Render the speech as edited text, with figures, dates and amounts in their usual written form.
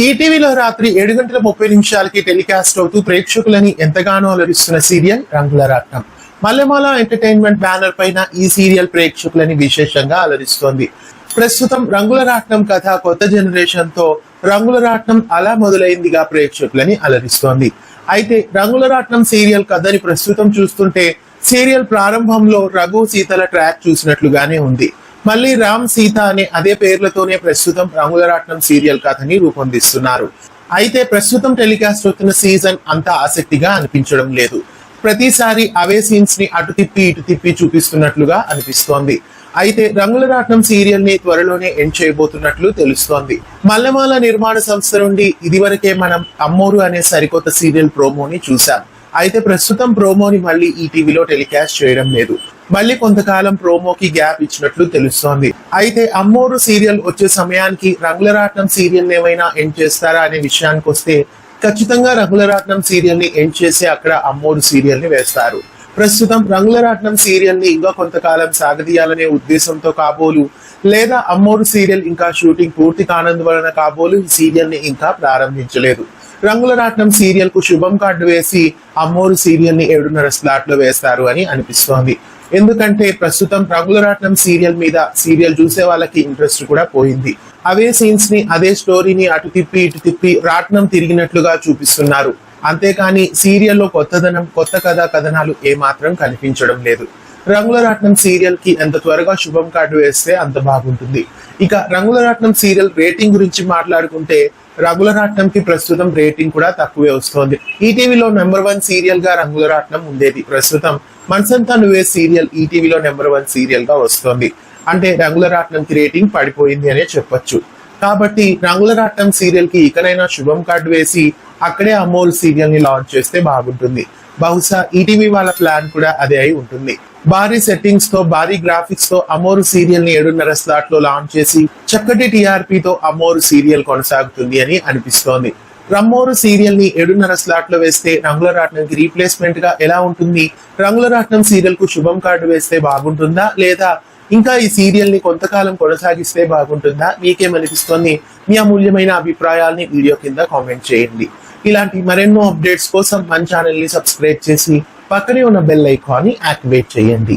ఈటీవీలో రాత్రి 7:30 టెలికాస్ట్ అవుతూ ప్రేక్షకులని ఎంతగానో అలరిస్తున్న సీరియల్ రంగుల రాట్నం. మల్లెమాల ఎంటర్టైన్మెంట్ బ్యానర్ పైన ఈ సీరియల్ ప్రేక్షకులని విశేషంగా అలరిస్తోంది. ప్రస్తుతం రంగుల రాట్నం కథ కొత్త జనరేషన్ తో రంగుల రాట్నం అలా మొదలైందిగా ప్రేక్షకులని అలరిస్తోంది. అయితే రంగుల రాట్నం సీరియల్ కథని ప్రస్తుతం చూస్తుంటే సీరియల్ ప్రారంభంలో రఘు సీతల ట్రాక్ చూసినట్లుగానే ఉంది. మళ్ళీ రామ్ సీత అనే అదే పేర్లతోనే ప్రస్తుతం రంగుల రాట్నం సీరియల్ కథని రూపొందిస్తున్నారు. అయితే ప్రస్తుతం టెలికాస్ట్ అవుతున్న సీజన్ అంత ఆసక్తిగా అనిపించడం లేదు. ప్రతిసారి అవే సీన్స్ ని అటు తిప్పి ఇటు తిప్పి చూపిస్తున్నట్లుగా అనిపిస్తోంది. అయితే రంగుల రాట్నం సీరియల్ ని త్వరలోనే ఎండ్ చేయబోతున్నట్లు తెలుస్తోంది. మల్లెమాల నిర్మాణ సంస్థ నుండి ఇదివరకే మనం అమ్మోరు అనే సరికొత్త సీరియల్ ప్రోమోని చూసాం. అయితే ప్రస్తుతం ప్రోమోని మళ్ళీ ఈటీవీలో టెలికాస్ట్ చేయడం లేదు. మళ్ళీ కొంతకాలం ప్రోమోకి గ్యాప్ ఇచ్చినట్లు తెలుస్తోంది. అయితే అమ్మోరు సీరియల్ వచ్చే సమయానికి రంగుల రాట్నం సీరియల్ ఏమైనా ఎండ్ చేస్తారా అనే విషయానికి వస్తే ఖచ్చితంగా రంగుల రాట్నం సీరియల్ ని ఎండ్ చేసి అక్కడ అమ్మోరు సీరియల్ ని వేస్తారు. ప్రస్తుతం రంగుల రాట్నం సీరియల్ ని ఇంకా కొంతకాలం సాగదీయాలనే ఉద్దేశంతో కాబోలు లేదా అమ్మోరు సీరియల్ ఇంకా షూటింగ్ పూర్తి కానందువలన కాబోలు ఈ సీరియల్ ని ఇంకా ప్రారంభించలేదు. రంగుల రాట్నం సీరియల్ కు శుభం కార్డు వేసి అమ్మోరు సీరియల్ ని 7:30 స్లాట్ లో వేస్తారు అని అనిపిస్తోంది. ఎందుకంటే ప్రస్తుతం రంగుల రాట్నం సీరియల్ మీద సీరియల్ చూసే వాళ్ళకి ఇంట్రెస్ట్ కూడా పోయింది. అవే సీన్స్ ని అదే స్టోరీని అటు తిప్పి ఇటు తిప్పి రాట్నం తిరిగినట్లుగా చూపిస్తున్నారు. అంతేకాని సీరియల్లో కొత్తదనం కొత్త కథనాలు ఏమాత్రం కనిపించడం లేదు. రంగుల రాట్నం సీరియల్ కి ఎంత త్వరగా శుభం కార్డు వేస్తే అంత బాగుంటుంది. ఇక రంగుల రాట్నం సీరియల్ రేటింగ్ గురించి మాట్లాడుకుంటే రంగుల రాట్నం కి ప్రస్తుతం రేటింగ్ కూడా తక్కువే వస్తోంది. ఈటీవీలో నెంబర్ 1 సీరియల్ గా రంగుల రాట్నం ఉండేది. ప్రస్తుతం మనసంతా నువ్వే సీరియల్ ఈటీవీలో నెంబర్ 1 సీరియల్ గా వస్తోంది. అంటే రంగుల రాట్నం కి రేటింగ్ పడిపోయింది అనే చెప్పొచ్చు. కాబట్టి రంగుల రాట్నం సీరియల్ కి ఇకనైనా శుభం కార్డు వేసి అక్కడే అమ్మోరు సీరియల్ ని లాంచ్ చేస్తే బాగుంటుంది. బహుశా ఈటీవీ వాళ్ళ ప్లాన్ కూడా అదే అయి ఉంటుంది. భారీ సెట్టింగ్స్ తో భారీ గ్రాఫిక్స్ తో అమ్మోరు సీరియల్ ని 7:30 స్లాట్ లో లాంచ్ చేసి చక్కటి టీఆర్పీ తో అమ్మోరు సీరియల్ కొనసాగుతుంది అని అనిపిస్తోంది. రమ్మోరు సీరియల్ ని 7:30 స్లాట్ లో వేస్తే రంగుల రాట్నం కి రీప్లేస్మెంట్ గా ఎలా ఉంటుంది? రంగుల రాట్నం సీరియల్ కు శుభం కార్డు వేస్తే బాగుంటుందా లేదా ఇంకా ఈ సీరియల్ ని కొంతకాలం కొనసాగిస్తే బాగుంటుందా? మీకేమనిపిస్తోంది? మీ అమూల్యమైన అభిప్రాయాల్ని వీడియో కింద కామెంట్ చేయండి. ఇలాంటి మరెన్నో అప్డేట్స్ కోసం మన ఛానల్ ని సబ్స్క్రైబ్ చేసి పక్కనే ఉన్న బెల్ ఐకాన్ ని యాక్టివేట్ చేయండి.